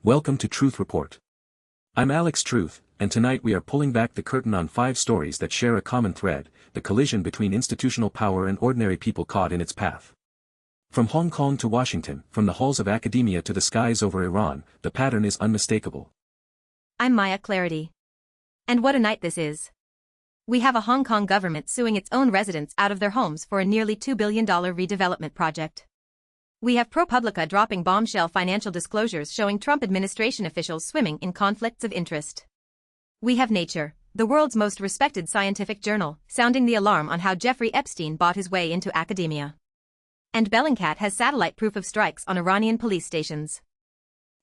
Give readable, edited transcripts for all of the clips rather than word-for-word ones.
Welcome to Truth Report. I'm Alex Truth, and tonight we are pulling back the curtain on 5 stories that share a common thread: the collision between institutional power and ordinary people caught in its path. From Hong Kong to Washington, from the halls of academia to the skies over Iran, the pattern is unmistakable. I'm Maya Clarity. And what a night this is. We have a Hong Kong government suing its own residents out of their homes for a nearly $2 billion redevelopment project. We have ProPublica dropping bombshell financial disclosures showing Trump administration officials swimming in conflicts of interest. We have Nature, the world's most respected scientific journal, sounding the alarm on how Jeffrey Epstein bought his way into academia. And Bellingcat has satellite proof of strikes on Iranian police stations.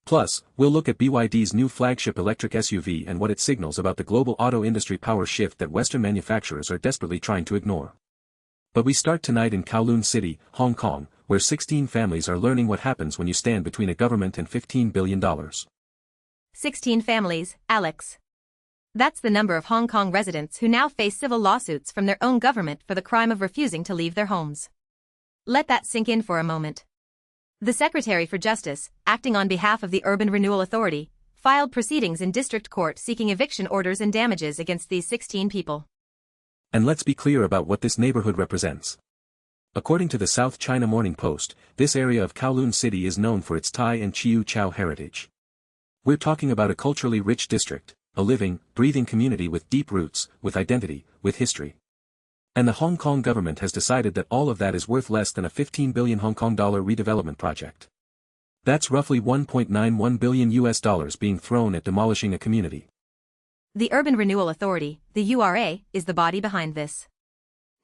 Plus, we'll look at BYD's new flagship electric SUV and what it signals about the global auto industry power shift that Western manufacturers are desperately trying to ignore. But we start tonight in Kowloon City, Hong Kong, where 16 families are learning what happens when you stand between a government and $15 billion. 16 families, Alex. That's the number of Hong Kong residents who now face civil lawsuits from their own government for the crime of refusing to leave their homes. Let that sink in for a moment. The Secretary for Justice, acting on behalf of the Urban Renewal Authority, filed proceedings in district court seeking eviction orders and damages against these 16 people. And let's be clear about what this neighborhood represents. According to the South China Morning Post, this area of Kowloon City is known for its Thai and Chiu Chow heritage. We're talking about a culturally rich district, a living, breathing community with deep roots, with identity, with history. And the Hong Kong government has decided that all of that is worth less than a $15 billion Hong Kong dollar redevelopment project. That's roughly $1.91 billion being thrown at demolishing a community. The Urban Renewal Authority, the URA, is the body behind this.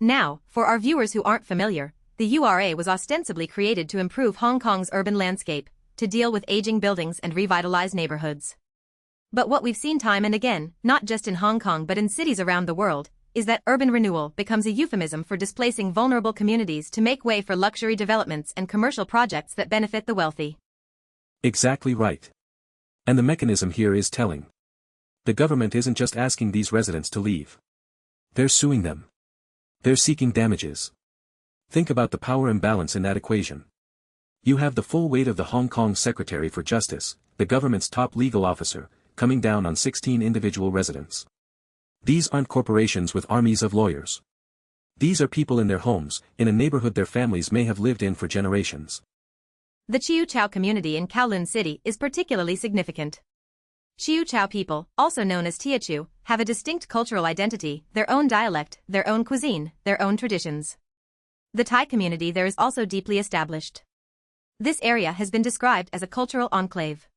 Now, for our viewers who aren't familiar, the URA was ostensibly created to improve Hong Kong's urban landscape, to deal with aging buildings and revitalize neighborhoods. But what we've seen time and again, not just in Hong Kong but in cities around the world, is that urban renewal becomes a euphemism for displacing vulnerable communities to make way for luxury developments and commercial projects that benefit the wealthy. Exactly right. And the mechanism here is telling. The government isn't just asking these residents to leave. They're suing them. They're seeking damages. Think about the power imbalance in that equation. You have the full weight of the Hong Kong Secretary for Justice, the government's top legal officer, coming down on 16 individual residents. These aren't corporations with armies of lawyers. These are people in their homes, in a neighborhood their families may have lived in for generations. The Chiu Chow community in Kowloon City is particularly significant. Chiu Chow people, also known as Teochew, have a distinct cultural identity, their own dialect, their own cuisine, their own traditions. The Thai community there is also deeply established. This area has been described as a cultural enclave.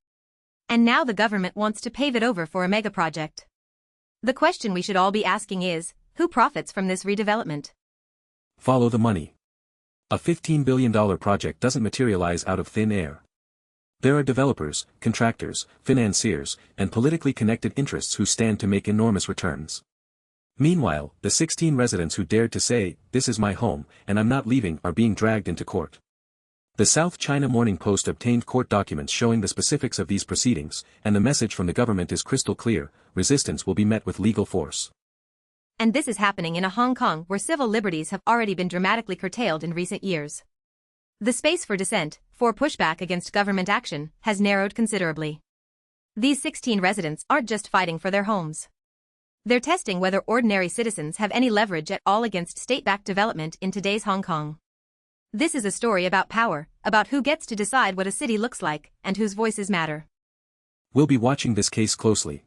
And now the government wants to pave it over for a mega project. The question we should all be asking is, who profits from this redevelopment? Follow the money. A $15 billion project doesn't materialize out of thin air. There are developers, contractors, financiers, and politically connected interests who stand to make enormous returns. Meanwhile, the 16 residents who dared to say, "This is my home, and I'm not leaving," are being dragged into court. The South China Morning Post obtained court documents showing the specifics of these proceedings, and the message from the government is crystal clear: resistance will be met with legal force. And this is happening in a Hong Kong where civil liberties have already been dramatically curtailed in recent years. The space for dissent, for pushback against government action, has narrowed considerably. These 16 residents aren't just fighting for their homes. They're testing whether ordinary citizens have any leverage at all against state-backed development in today's Hong Kong. This is a story about power, about who gets to decide what a city looks like, and whose voices matter. We'll be watching this case closely.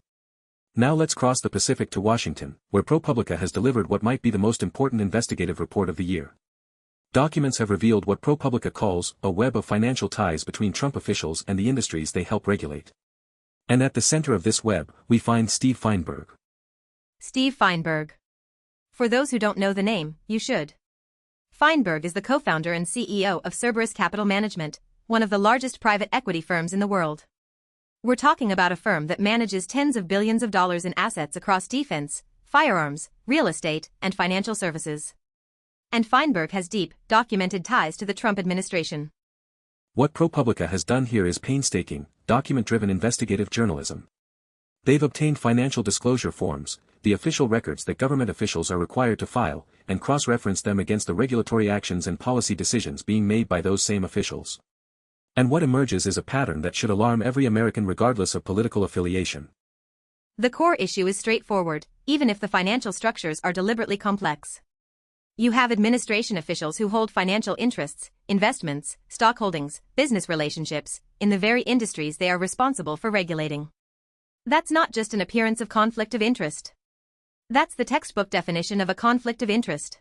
Now let's cross the Pacific to Washington, where ProPublica has delivered what might be the most important investigative report of the year. Documents have revealed what ProPublica calls a web of financial ties between Trump officials and the industries they help regulate. And at the center of this web, we find Steve Feinberg. Steve Feinberg. For those who don't know the name, you should. Feinberg is the co-founder and CEO of Cerberus Capital Management, one of the largest private equity firms in the world. We're talking about a firm that manages tens of billions of dollars in assets across defense, firearms, real estate, and financial services. And Feinberg has deep, documented ties to the Trump administration. What ProPublica has done here is painstaking, document-driven investigative journalism. They've obtained financial disclosure forms, the official records that government officials are required to file, and cross-referenced them against the regulatory actions and policy decisions being made by those same officials. And what emerges is a pattern that should alarm every American regardless of political affiliation. The core issue is straightforward, even if the financial structures are deliberately complex. You have administration officials who hold financial interests, investments, stock holdings, business relationships, in the very industries they are responsible for regulating. That's not just an appearance of conflict of interest. That's the textbook definition of a conflict of interest.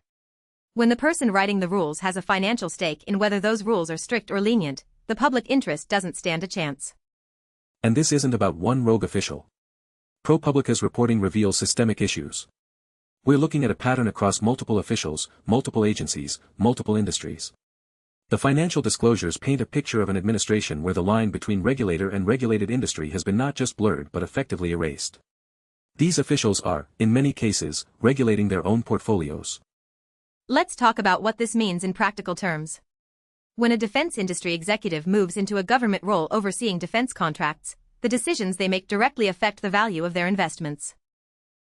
When the person writing the rules has a financial stake in whether those rules are strict or lenient, the public interest doesn't stand a chance. And this isn't about one rogue official. ProPublica's reporting reveals systemic issues. We're looking at a pattern across multiple officials, multiple agencies, multiple industries. The financial disclosures paint a picture of an administration where the line between regulator and regulated industry has been not just blurred but effectively erased. These officials are, in many cases, regulating their own portfolios. Let's talk about what this means in practical terms. When a defense industry executive moves into a government role overseeing defense contracts, the decisions they make directly affect the value of their investments.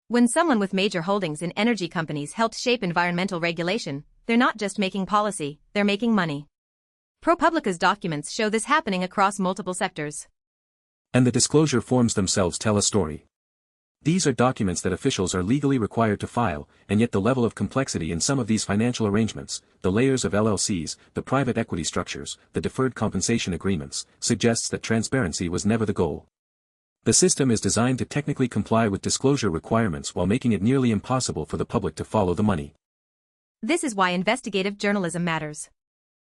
When someone with major holdings in energy companies helped shape environmental regulation, they're not just making policy, they're making money. ProPublica's documents show this happening across multiple sectors. And the disclosure forms themselves tell a story. These are documents that officials are legally required to file, and yet the level of complexity in some of these financial arrangements, the layers of LLCs, the private equity structures, the deferred compensation agreements, suggests that transparency was never the goal. The system is designed to technically comply with disclosure requirements while making it nearly impossible for the public to follow the money. This is why investigative journalism matters.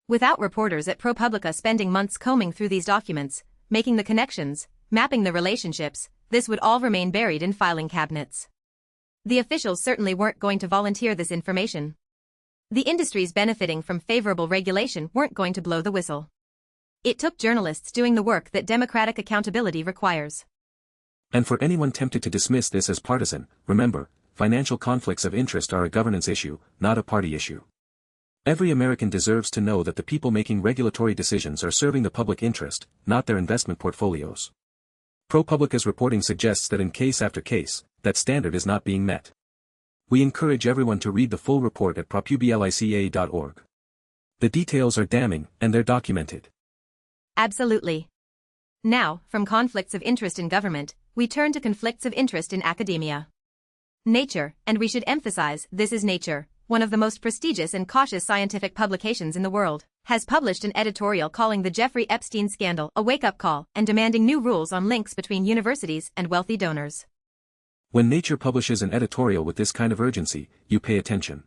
Without reporters at ProPublica spending months combing through these documents, making the connections, mapping the relationships, this would all remain buried in filing cabinets. The officials certainly weren't going to volunteer this information. The industries benefiting from favorable regulation weren't going to blow the whistle. It took journalists doing the work that democratic accountability requires. And for anyone tempted to dismiss this as partisan, remember, financial conflicts of interest are a governance issue, not a party issue. Every American deserves to know that the people making regulatory decisions are serving the public interest, not their investment portfolios. ProPublica's reporting suggests that in case after case, that standard is not being met. We encourage everyone to read the full report at ProPublica.org. The details are damning, and they're documented. Absolutely. Now, from conflicts of interest in government, we turn to conflicts of interest in academia. Nature, and we should emphasize, this is Nature, one of the most prestigious and cautious scientific publications in the world, has published an editorial calling the Jeffrey Epstein scandal a wake-up call and demanding new rules on links between universities and wealthy donors. When Nature publishes an editorial with this kind of urgency, you pay attention.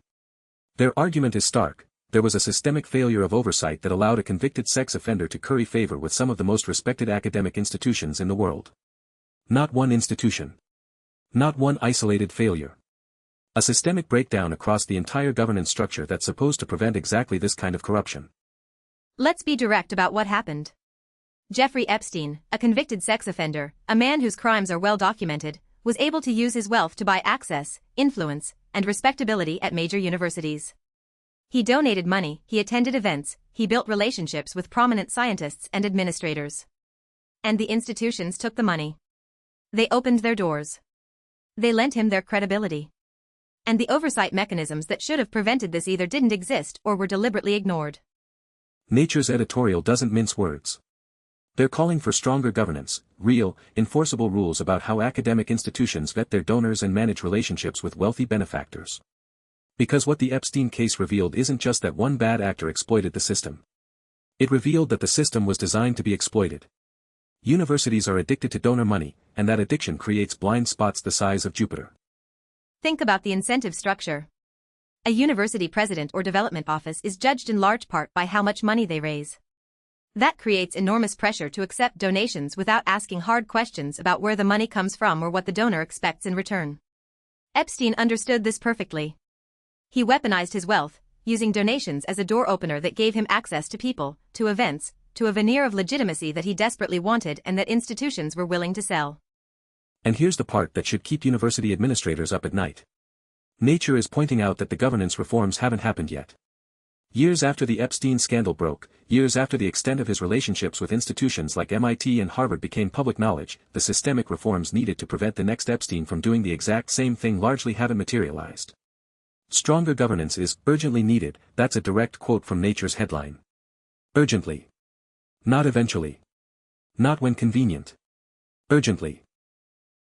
Their argument is stark. There was a systemic failure of oversight that allowed a convicted sex offender to curry favor with some of the most respected academic institutions in the world. Not one institution. Not one isolated failure. A systemic breakdown across the entire governance structure that's supposed to prevent exactly this kind of corruption. Let's be direct about what happened. Jeffrey Epstein, a convicted sex offender, a man whose crimes are well documented, was able to use his wealth to buy access, influence, and respectability at major universities. He donated money, he attended events, he built relationships with prominent scientists and administrators. And the institutions took the money. They opened their doors. They lent him their credibility. And the oversight mechanisms that should have prevented this either didn't exist or were deliberately ignored. Nature's editorial doesn't mince words. They're calling for stronger governance, real, enforceable rules about how academic institutions vet their donors and manage relationships with wealthy benefactors. Because what the Epstein case revealed isn't just that one bad actor exploited the system. It revealed that the system was designed to be exploited. Universities are addicted to donor money, and that addiction creates blind spots the size of Jupiter. Think about the incentive structure. A university president or development office is judged in large part by how much money they raise. That creates enormous pressure to accept donations without asking hard questions about where the money comes from or what the donor expects in return. Epstein understood this perfectly. He weaponized his wealth, using donations as a door opener that gave him access to people, to events, to a veneer of legitimacy that he desperately wanted and that institutions were willing to sell. And here's the part that should keep university administrators up at night. Nature is pointing out that the governance reforms haven't happened yet. Years after the Epstein scandal broke, years after the extent of his relationships with institutions like MIT and Harvard became public knowledge, the systemic reforms needed to prevent the next Epstein from doing the exact same thing largely haven't materialized. Stronger governance is urgently needed, that's a direct quote from Nature's headline. Urgently. Not eventually. Not when convenient. Urgently.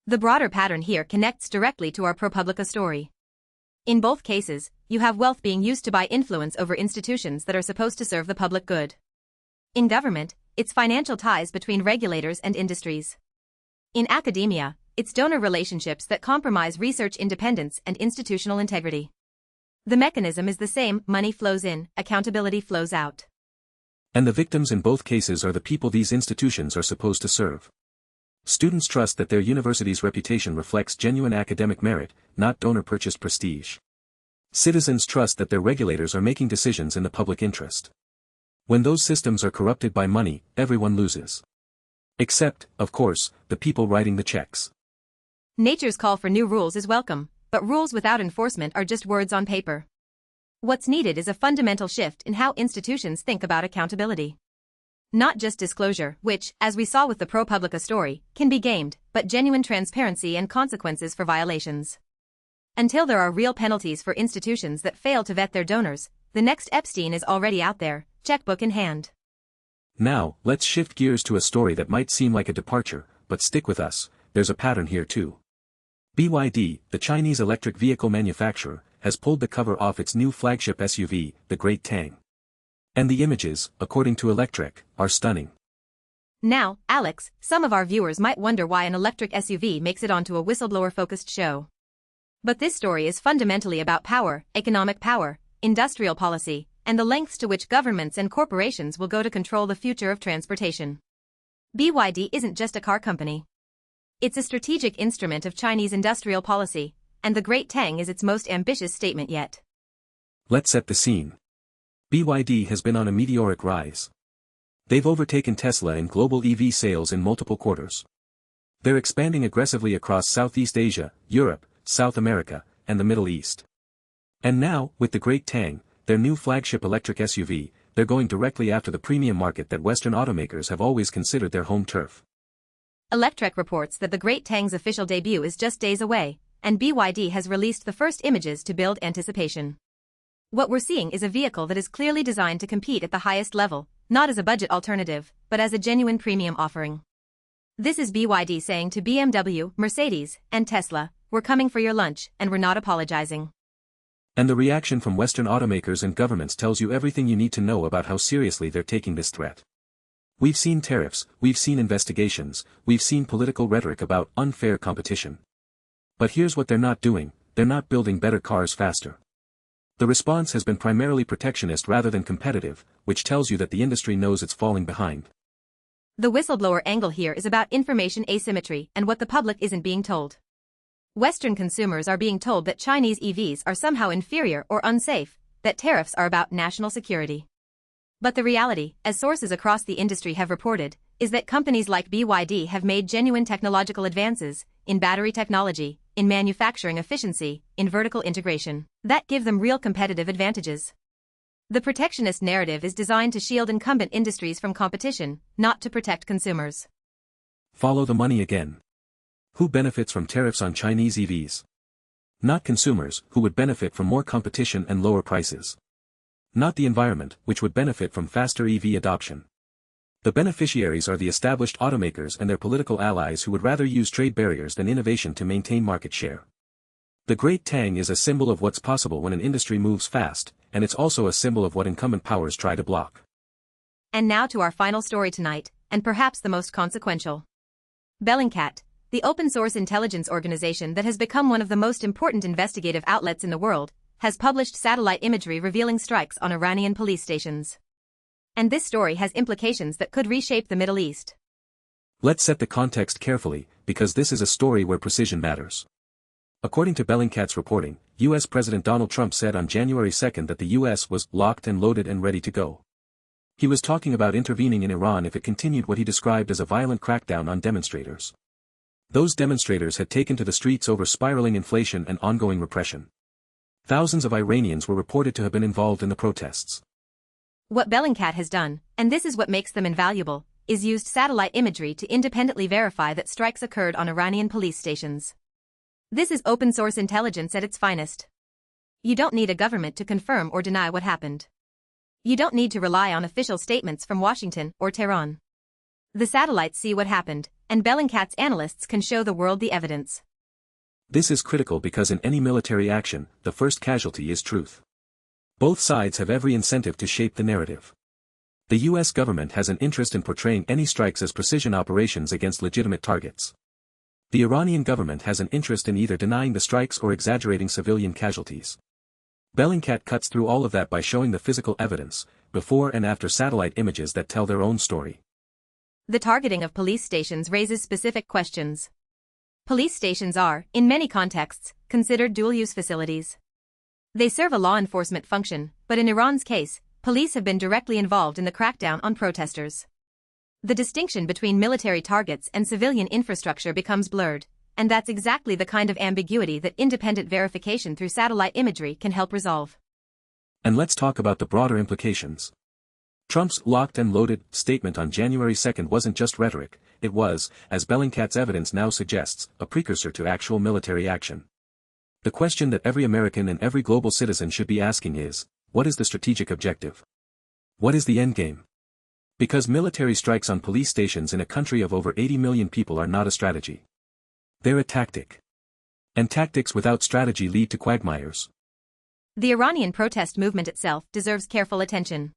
The broader pattern here connects directly to our ProPublica story. In both cases, you have wealth being used to buy influence over institutions that are supposed to serve the public good. In government, it's financial ties between regulators and industries. In academia, it's donor relationships that compromise research independence and institutional integrity. The mechanism is the same: money flows in, accountability flows out. And the victims in both cases are the people these institutions are supposed to serve. Students trust that their university's reputation reflects genuine academic merit, not donor-purchased prestige. Citizens trust that their regulators are making decisions in the public interest. When those systems are corrupted by money, everyone loses. Except, of course, the people writing the checks. Nature's call for new rules is welcome, but rules without enforcement are just words on paper. What's needed is a fundamental shift in how institutions think about accountability. Not just disclosure, which, as we saw with the ProPublica story, can be gamed, but genuine transparency and consequences for violations. Until there are real penalties for institutions that fail to vet their donors, the next Epstein is already out there, checkbook in hand. Now, let's shift gears to a story that might seem like a departure, but stick with us, there's a pattern here too. BYD, the Chinese electric vehicle manufacturer, has pulled the cover off its new flagship SUV, the Great Tang. And the images, according to Electrek, are stunning. Now, Alex, some of our viewers might wonder why an electric SUV makes it onto a whistleblower-focused show. But this story is fundamentally about power, economic power, industrial policy, and the lengths to which governments and corporations will go to control the future of transportation. BYD isn't just a car company. It's a strategic instrument of Chinese industrial policy, and the Great Tang is its most ambitious statement yet. Let's set the scene. BYD has been on a meteoric rise. They've overtaken Tesla in global EV sales in multiple quarters. They're expanding aggressively across Southeast Asia, Europe, South America, and the Middle East. And now, with the Great Tang, their new flagship electric SUV, they're going directly after the premium market that Western automakers have always considered their home turf. Electrek reports that the Great Tang's official debut is just days away, and BYD has released the first images to build anticipation. What we're seeing is a vehicle that is clearly designed to compete at the highest level, not as a budget alternative, but as a genuine premium offering. This is BYD saying to BMW, Mercedes, and Tesla, "We're coming for your lunch, and we're not apologizing." And the reaction from Western automakers and governments tells you everything you need to know about how seriously they're taking this threat. We've seen tariffs, we've seen investigations, we've seen political rhetoric about unfair competition. But here's what they're not doing: they're not building better cars faster. The response has been primarily protectionist rather than competitive, which tells you that the industry knows it's falling behind. The whistleblower angle here is about information asymmetry and what the public isn't being told. Western consumers are being told that Chinese EVs are somehow inferior or unsafe, that tariffs are about national security. But the reality, as sources across the industry have reported, is that companies like BYD have made genuine technological advances in battery technology, in manufacturing efficiency, in vertical integration, that give them real competitive advantages. The protectionist narrative is designed to shield incumbent industries from competition, not to protect consumers. Follow the money again. Who benefits from tariffs on Chinese EVs? Not consumers, who would benefit from more competition and lower prices. Not the environment, which would benefit from faster EV adoption. The beneficiaries are the established automakers and their political allies who would rather use trade barriers than innovation to maintain market share. The Great Tang is a symbol of what's possible when an industry moves fast, and it's also a symbol of what incumbent powers try to block. And now to our final story tonight, and perhaps the most consequential. Bellingcat, the open-source intelligence organization that has become one of the most important investigative outlets in the world, has published satellite imagery revealing strikes on Iranian police stations. And this story has implications that could reshape the Middle East. Let's set the context carefully, because this is a story where precision matters. According to Bellingcat's reporting, U.S. President Donald Trump said on January 2 that the U.S. was locked and loaded and ready to go. He was talking about intervening in Iran if it continued what he described as a violent crackdown on demonstrators. Those demonstrators had taken to the streets over spiraling inflation and ongoing repression. Thousands of Iranians were reported to have been involved in the protests. What Bellingcat has done, and this is what makes them invaluable, is used satellite imagery to independently verify that strikes occurred on Iranian police stations. This is open-source intelligence at its finest. You don't need a government to confirm or deny what happened. You don't need to rely on official statements from Washington or Tehran. The satellites see what happened, and Bellingcat's analysts can show the world the evidence. This is critical because in any military action, the first casualty is truth. Both sides have every incentive to shape the narrative. The US government has an interest in portraying any strikes as precision operations against legitimate targets. The Iranian government has an interest in either denying the strikes or exaggerating civilian casualties. Bellingcat cuts through all of that by showing the physical evidence, before and after satellite images that tell their own story. The targeting of police stations raises specific questions. Police stations are, in many contexts, considered dual-use facilities. They serve a law enforcement function, but in Iran's case, police have been directly involved in the crackdown on protesters. The distinction between military targets and civilian infrastructure becomes blurred, and that's exactly the kind of ambiguity that independent verification through satellite imagery can help resolve. And let's talk about the broader implications. Trump's locked and loaded statement on January 2nd wasn't just rhetoric, it was, as Bellingcat's evidence now suggests, a precursor to actual military action. The question that every American and every global citizen should be asking is, what is the strategic objective? What is the endgame? Because military strikes on police stations in a country of over 80 million people are not a strategy. They're a tactic. And tactics without strategy lead to quagmires. The Iranian protest movement itself deserves careful attention.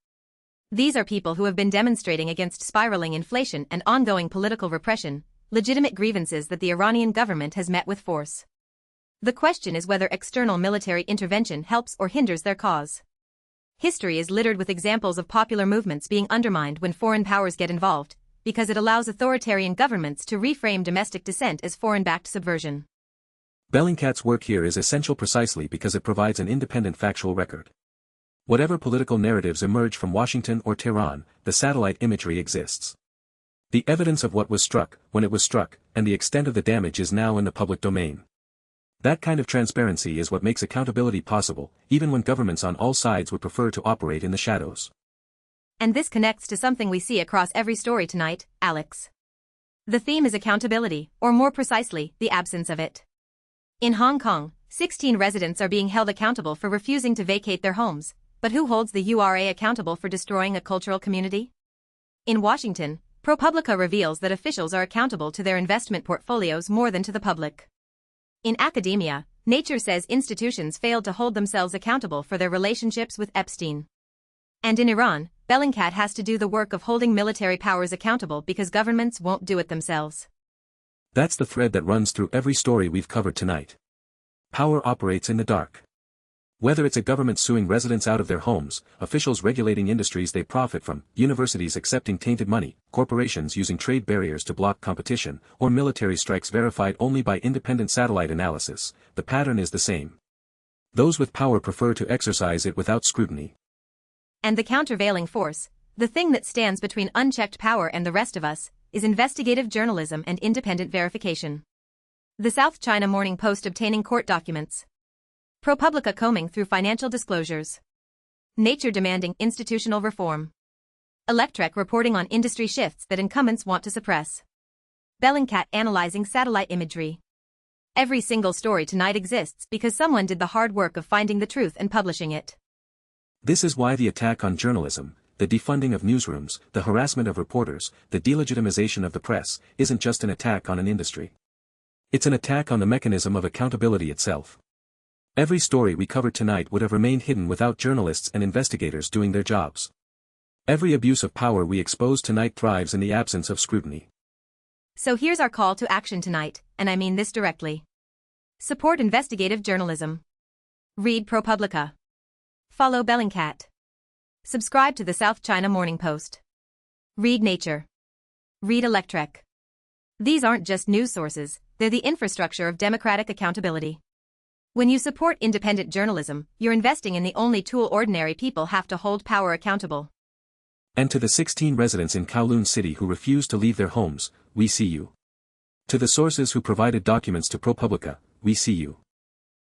These are people who have been demonstrating against spiraling inflation and ongoing political repression, legitimate grievances that the Iranian government has met with force. The question is whether external military intervention helps or hinders their cause. History is littered with examples of popular movements being undermined when foreign powers get involved, because it allows authoritarian governments to reframe domestic dissent as foreign-backed subversion. Bellingcat's work here is essential precisely because it provides an independent factual record. Whatever political narratives emerge from Washington or Tehran, the satellite imagery exists. The evidence of what was struck, when it was struck, and the extent of the damage is now in the public domain. That kind of transparency is what makes accountability possible, even when governments on all sides would prefer to operate in the shadows. And this connects to something we see across every story tonight, Alex. The theme is accountability, or more precisely, the absence of it. In Hong Kong, 16 residents are being held accountable for refusing to vacate their homes, but who holds the URA accountable for destroying a cultural community? In Washington, ProPublica reveals that officials are accountable to their investment portfolios more than to the public. In academia, Nature says institutions failed to hold themselves accountable for their relationships with Epstein. And in Iran, Bellingcat has to do the work of holding military powers accountable because governments won't do it themselves. That's the thread that runs through every story we've covered tonight. Power operates in the dark. Whether it's a government suing residents out of their homes, officials regulating industries they profit from, universities accepting tainted money, corporations using trade barriers to block competition, or military strikes verified only by independent satellite analysis, the pattern is the same. Those with power prefer to exercise it without scrutiny. And the countervailing force, the thing that stands between unchecked power and the rest of us, is investigative journalism and independent verification. The South China Morning Post obtaining court documents. ProPublica combing through financial disclosures. Nature demanding institutional reform. Electrek reporting on industry shifts that incumbents want to suppress. Bellingcat analyzing satellite imagery. Every single story tonight exists because someone did the hard work of finding the truth and publishing it. This is why the attack on journalism, the defunding of newsrooms, the harassment of reporters, the delegitimization of the press, isn't just an attack on an industry. It's an attack on the mechanism of accountability itself. Every story we covered tonight would have remained hidden without journalists and investigators doing their jobs. Every abuse of power we expose tonight thrives in the absence of scrutiny. So here's our call to action tonight, and I mean this directly. Support investigative journalism. Read ProPublica. Follow Bellingcat. Subscribe to the South China Morning Post. Read Nature. Read Electrek. These aren't just news sources, they're the infrastructure of democratic accountability. When you support independent journalism, you're investing in the only tool ordinary people have to hold power accountable. And to the 16 residents in Kowloon City who refused to leave their homes, we see you. To the sources who provided documents to ProPublica, we see you.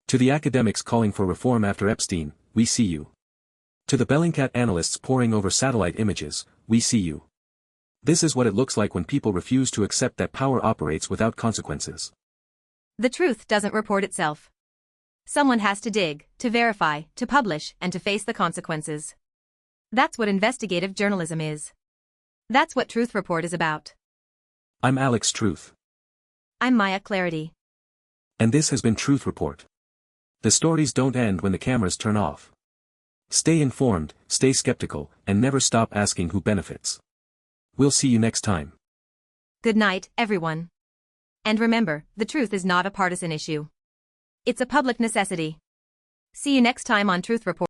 To the academics calling for reform after Epstein, we see you. To the Bellingcat analysts poring over satellite images, we see you. This is what it looks like when people refuse to accept that power operates without consequences. The truth doesn't report itself. Someone has to dig, to verify, to publish, and to face the consequences. That's what investigative journalism is. That's what Truth Report is about. I'm Alex Truth. I'm Maya Clarity. And this has been Truth Report. The stories don't end when the cameras turn off. Stay informed, stay skeptical, and never stop asking who benefits. We'll see you next time. Good night, everyone. And remember, the truth is not a partisan issue. It's a public necessity. See you next time on Truth Report.